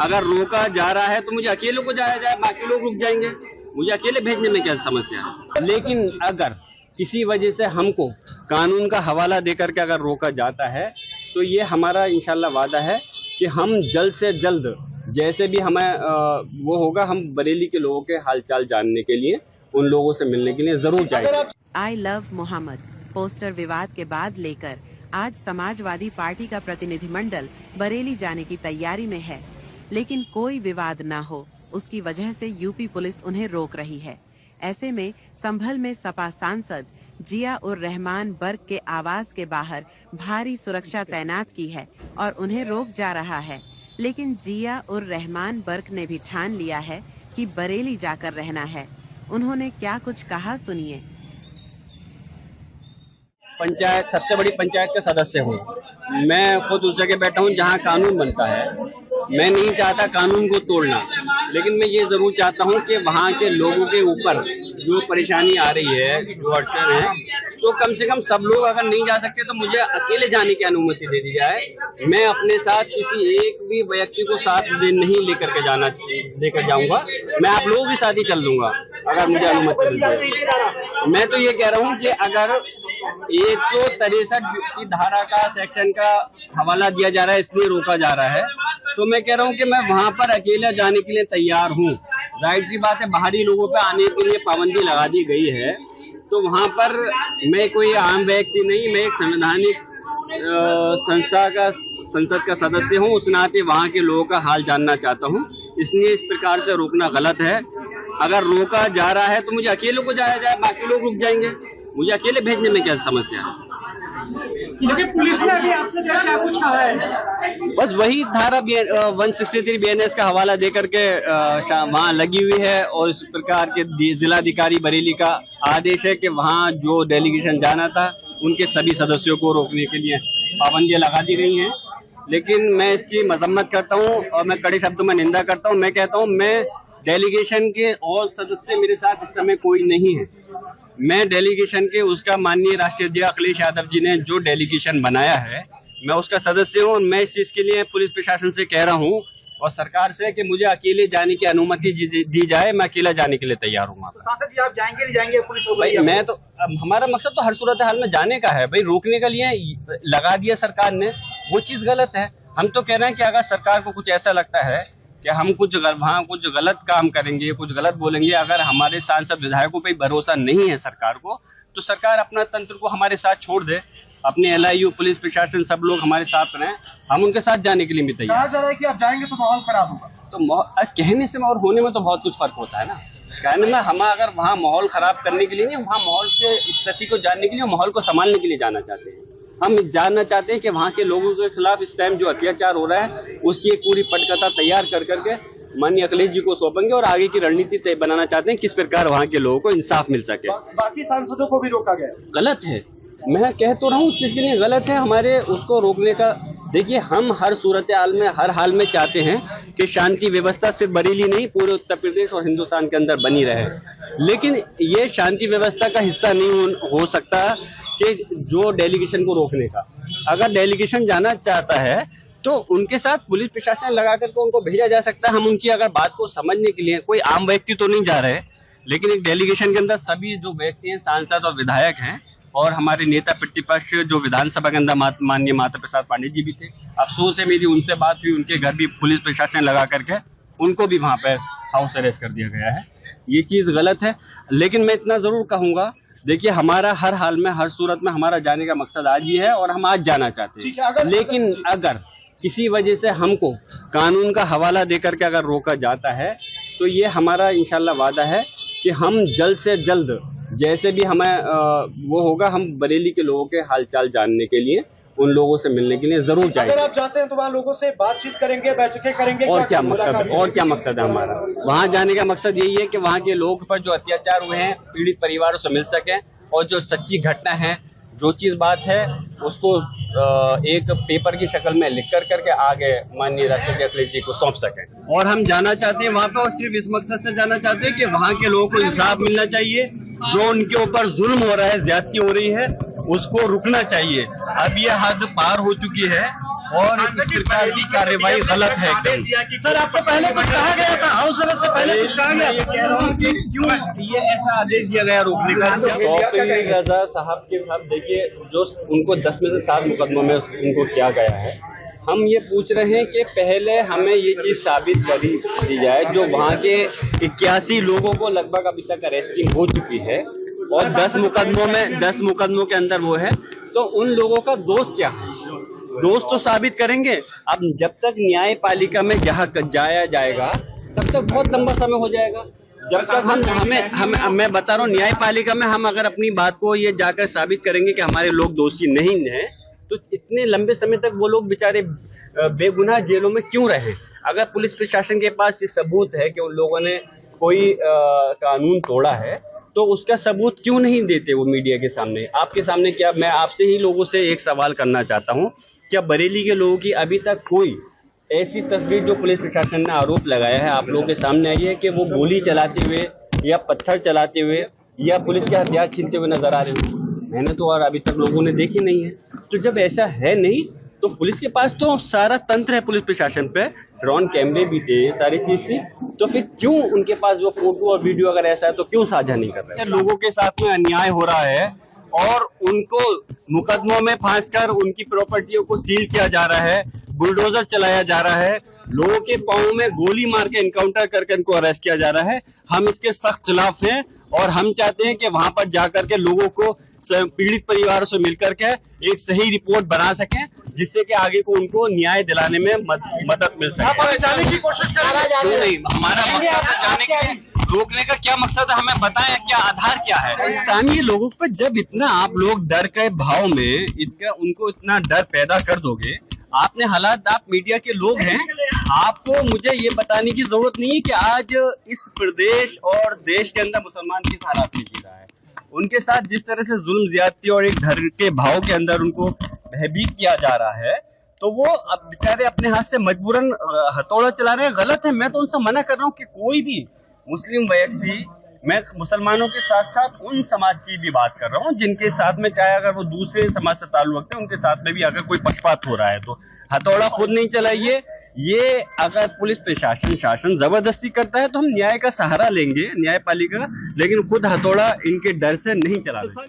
अगर रोका जा रहा है तो मुझे अकेले को जाया जाए, बाकी लोग रुक जाएंगे। मुझे अकेले भेजने में क्या समस्या है। लेकिन अगर किसी वजह से हमको कानून का हवाला देकर के अगर रोका जाता है तो ये हमारा इंशाल्लाह वादा है कि हम जल्द से जल्द जैसे भी हमें वो होगा, हम बरेली के लोगों के हालचाल जानने के लिए, उन लोगों से मिलने के लिए जरूर जाएंगे। आई लव मोहम्मद पोस्टर विवाद के बाद लेकर आज समाजवादी पार्टी का प्रतिनिधिमंडल बरेली जाने की तैयारी में है, लेकिन कोई विवाद ना हो उसकी वजह से यूपी पुलिस उन्हें रोक रही है। ऐसे में संभल में सपा सांसद जिया उर रहमान बर्क के आवास के बाहर भारी सुरक्षा तैनात की है और उन्हें रोक जा रहा है। लेकिन जिया उर रहमान बर्क ने भी ठान लिया है कि बरेली जाकर रहना है। उन्होंने क्या कुछ कहा, सुनिए। पंचायत, सबसे बड़ी पंचायत का सदस्य हूँ मैं, खुद उस जगह बैठा हूँ जहाँ कानून बनता है। मैं नहीं चाहता कानून को तोड़ना, लेकिन मैं ये जरूर चाहता हूँ कि वहाँ के लोगों के ऊपर जो परेशानी आ रही है, जो अड़चन है, तो कम से कम सब लोग अगर नहीं जा सकते तो मुझे अकेले जाने की अनुमति दे दी जाए। मैं अपने साथ किसी एक भी व्यक्ति को साथ नहीं लेकर जाऊंगा। मैं आप लोगों के साथ ही चल दूंगा अगर मुझे अनुमति मिल जाए। मैं तो ये कह रहा हूँ कि अगर 163 की धारा का सेक्शन का हवाला दिया जा रहा है, इसलिए रोका जा रहा है, तो मैं कह रहा हूँ कि मैं वहां पर अकेले जाने के लिए तैयार हूँ। जाहिर सी बात है, बाहरी लोगों पर आने के लिए पाबंदी लगा दी गई है, तो वहां पर मैं कोई आम व्यक्ति नहीं, मैं एक संवैधानिक संसद का सदस्य हूँ। उस नाते वहां के लोगों का हाल जानना चाहता हूँ, इसलिए इस प्रकार से रोकना गलत है। अगर रोका जा रहा है तो मुझे अकेले को जाया जाए, बाकी लोग रुक जाएंगे। मुझे अकेले भेजने में क्या समस्या है। लेकिन पुलिस ने अभी आपसे क्या कुछ कहा है? बस वही धारा 163 BNS का हवाला देकर के वहाँ लगी हुई है, और इस प्रकार के जिलाधिकारी बरेली का आदेश है कि वहाँ जो डेलीगेशन जाना था उनके सभी सदस्यों को रोकने के लिए पाबंदियां लगा दी गई हैं। लेकिन मैं इसकी मजम्मत करता हूँ और मैं कड़े शब्दों में निंदा करता हूँ। मैं कहता हूँ, मैं डेलीगेशन के और सदस्य मेरे साथ इस समय कोई नहीं है। मैं डेलीगेशन के, उसका माननीय राष्ट्रीय अध्यक्ष अखिलेश यादव जी ने जो डेलीगेशन बनाया है, मैं उसका सदस्य हूँ। और मैं इस चीज के लिए पुलिस प्रशासन से कह रहा हूँ और सरकार से कि मुझे अकेले जाने की अनुमति दी जाए। मैं अकेला जाने के लिए तैयार हूँ। सांसद जी, आप जाएंगे नहीं जाएंगे? पुलिस भाई मैं तो, हमारा मकसद तो हर सूरत हाल में जाने का है। भाई रोकने के लिए लगा दिया सरकार ने, वो चीज गलत है। हम तो कह रहे हैं कि अगर सरकार को कुछ ऐसा लगता है कि हम वहाँ कुछ गलत काम करेंगे, कुछ गलत बोलेंगे, अगर हमारे सांसद विधायकों पे भरोसा नहीं है सरकार को, तो सरकार अपना तंत्र को हमारे साथ छोड़ दे। अपने LIU, पुलिस प्रशासन, सब लोग हमारे साथ रहें, हम उनके साथ जाने के लिए भी तैयार। कहा जा रहा है कि आप जाएंगे तो माहौल खराब होगा। तो कहने से और होने में तो बहुत कुछ फर्क होता है ना। कहने में हम अगर वहाँ माहौल खराब करने के लिए नहीं, वहाँ माहौल के स्थिति को जानने के लिए, माहौल को संभालने के लिए जाना चाहते हैं। हम जानना चाहते हैं कि वहाँ के लोगों के खिलाफ इस टाइम जो अत्याचार हो रहा है, उसकी एक पूरी पटकथा तैयार कर करके माननीय अखिलेश जी को सौंपेंगे और आगे की रणनीति बनाना चाहते हैं, किस प्रकार वहाँ के लोगों को इंसाफ मिल सके। बाकी सांसदों को भी रोका गया, गलत है। मैं कह तो रहा हूँ उस चीज के लिए गलत है। हमारे उसको रोकने का, देखिए, हम हर सूरत हाल में, हर हाल में चाहते हैं कि शांति व्यवस्था सिर्फ बरेली नहीं, पूरे उत्तर प्रदेश और हिंदुस्तान के अंदर बनी रहे। लेकिन ये शांति व्यवस्था का हिस्सा नहीं हो सकता कि जो डेलीगेशन को रोकने का। अगर डेलीगेशन जाना चाहता है तो उनके साथ पुलिस प्रशासन लगा करके उनको भेजा जा सकता है। हम उनकी अगर बात को समझने के लिए, कोई आम व्यक्ति तो नहीं जा रहे, लेकिन एक डेलीगेशन के अंदर सभी जो व्यक्ति हैं, सांसद और विधायक हैं, और हमारे नेता प्रतिपक्ष जो विधानसभा के अंदर माननीय माता प्रसाद पांडे जी भी थे। अफसोस है, मेरी उनसे बात हुई, उनके घर भी पुलिस प्रशासन लगा करके उनको भी वहां पर हाउस अरेस्ट कर दिया गया है। ये चीज गलत है। लेकिन मैं इतना जरूर कहूंगा, देखिए, हमारा हर हाल में, हर सूरत में हमारा जाने का मकसद आज ही है और हम आज जाना चाहते हैं। लेकिन अगर किसी वजह से हमको कानून का हवाला देकर के अगर रोका जाता है तो ये हमारा इंशाल्लाह वादा है कि हम जल्द से जल्द जैसे भी हमें वो होगा, हम बरेली के लोगों के हालचाल जानने के लिए, उन लोगों से मिलने के लिए जरूर जाएंगे। अगर आप जाते हैं तो वहाँ लोगों से बातचीत करेंगे, बैठकें करेंगे? और क्या मकसद है हमारा वहाँ जाने का? मकसद यही है कि वहाँ के लोगों पर जो अत्याचार हुए हैं, पीड़ित परिवारों से मिल सके, और जो सच्ची घटना है, जो चीज बात है, उसको एक पेपर की शक्ल में लिख करके आगे माननीय राष्ट्रपति अखिलेश जी को सौंप सकें। और हम जाना चाहते हैं वहाँ पे, और सिर्फ इस मकसद से जाना चाहते हैं कि वहाँ के लोगों को इंसाफ मिलना चाहिए। जो उनके ऊपर जुल्म हो रहा है, ज्यादती हो रही है, उसको रुकना चाहिए। अब ये हद पार हो चुकी है और इस प्रकार की कार्रवाई गलत है एकदम। सर आपको पहले कुछ कहा गया था, हाउस अरेस्ट से पहले कुछ कहा गया था? कह रहा हूं कि क्यों ये ऐसा आदेश दिया गया रोकने का? तौफीक रजा साहब के साथ देखिए, जो उनको 10 में से 7 मुकदमों में उनको किया गया है, हम ये पूछ रहे हैं कि पहले हमें ये चीज साबित करी दी जाए, जो वहाँ के 81 लोगों को लगभग अभी तक अरेस्टिंग हो चुकी है और 10 मुकदमों के अंदर वो है, तो उन लोगों का दोष क्या है? दोष तो साबित करेंगे। अब जब तक न्यायपालिका में जाया जाएगा तब तक बहुत लंबा समय हो जाएगा। जब तक हम मैं बता रहा हूँ, न्यायपालिका में हम अगर अपनी बात को ये जाकर साबित करेंगे कि हमारे लोग दोषी नहीं हैं, तो इतने लंबे समय तक वो लोग बेचारे बेगुनाह जेलों में क्यों रहे? अगर पुलिस प्रशासन के पास ये सबूत है कि उन लोगों ने कोई कानून तोड़ा है, तो उसका सबूत क्यों नहीं देते वो मीडिया के सामने, आपके सामने? क्या मैं आपसे ही लोगों से एक सवाल करना चाहता हूँ, क्या बरेली के लोगों की अभी तक कोई ऐसी तस्वीर जो पुलिस प्रशासन ने आरोप लगाया है आप लोगों के सामने आई है कि वो गोली चलाते हुए या पत्थर चलाते हुए या पुलिस के हथियार छीनते हुए नजर आ रहे हो? मैंने तो और अभी तक लोगों ने देखी नहीं है। तो जब ऐसा है नहीं, तो पुलिस के पास तो सारा तंत्र है, पुलिस प्रशासन पे ड्रोन कैमरे भी थे, सारी चीज थी, तो फिर क्यों उनके पास वो फोटो और वीडियो अगर ऐसा है तो क्यों साझा नहीं कर रहे? लोगों के साथ में अन्याय हो रहा है और उनको मुकदमों में फांसकर उनकी प्रॉपर्टियों को सील किया जा रहा है, बुलडोजर चलाया जा रहा है, लोगों के पांव में गोली मार के एनकाउंटर करके इनको अरेस्ट किया जा रहा है। हम इसके सख्त खिलाफ हैं और हम चाहते हैं कि वहां पर जाकर के लोगों को, पीड़ित परिवारों से मिलकर के एक सही रिपोर्ट बना सकें, जिससे कि आगे को उनको न्याय दिलाने में मदद मिल सके। आप जाने की कोशिश कर रहे हैं? नहीं, हमारा मकसद जाने के रोकने का क्या मकसद है, हमें बताएं, क्या आधार क्या है? स्थानीय लोगों पर जब इतना आप लोग डर के भाव में उनको इतना डर पैदा कर दोगे, आपने हालात, आप मीडिया के लोग हैं, आपको मुझे ये बताने की जरूरत नहीं है कि आज इस प्रदेश और देश के अंदर मुसलमान किस हालात में जी रहा है। उनके साथ जिस तरह से जुल्म ज्यादती और एक डर के भाव के अंदर उनको भयभीत किया जा रहा है, तो वो अब बेचारे अपने हाथ से मजबूरन हथौड़ा चला रहे हैं। गलत है, मैं तो उनसे मना कर रहा हूँ कि कोई भी मुस्लिम व्यक्ति, मैं मुसलमानों के साथ साथ उन समाज की भी बात कर रहा हूँ जिनके साथ में, चाहे अगर वो दूसरे समाज से ताल्लुक रखते हैं, उनके साथ में भी अगर कोई पक्षपात हो रहा है तो हथौड़ा खुद नहीं चलाइए। ये अगर पुलिस प्रशासन शासन जबरदस्ती करता है तो हम न्याय का सहारा लेंगे, न्यायपालिका, लेकिन खुद हथौड़ा इनके डर से नहीं चलाना।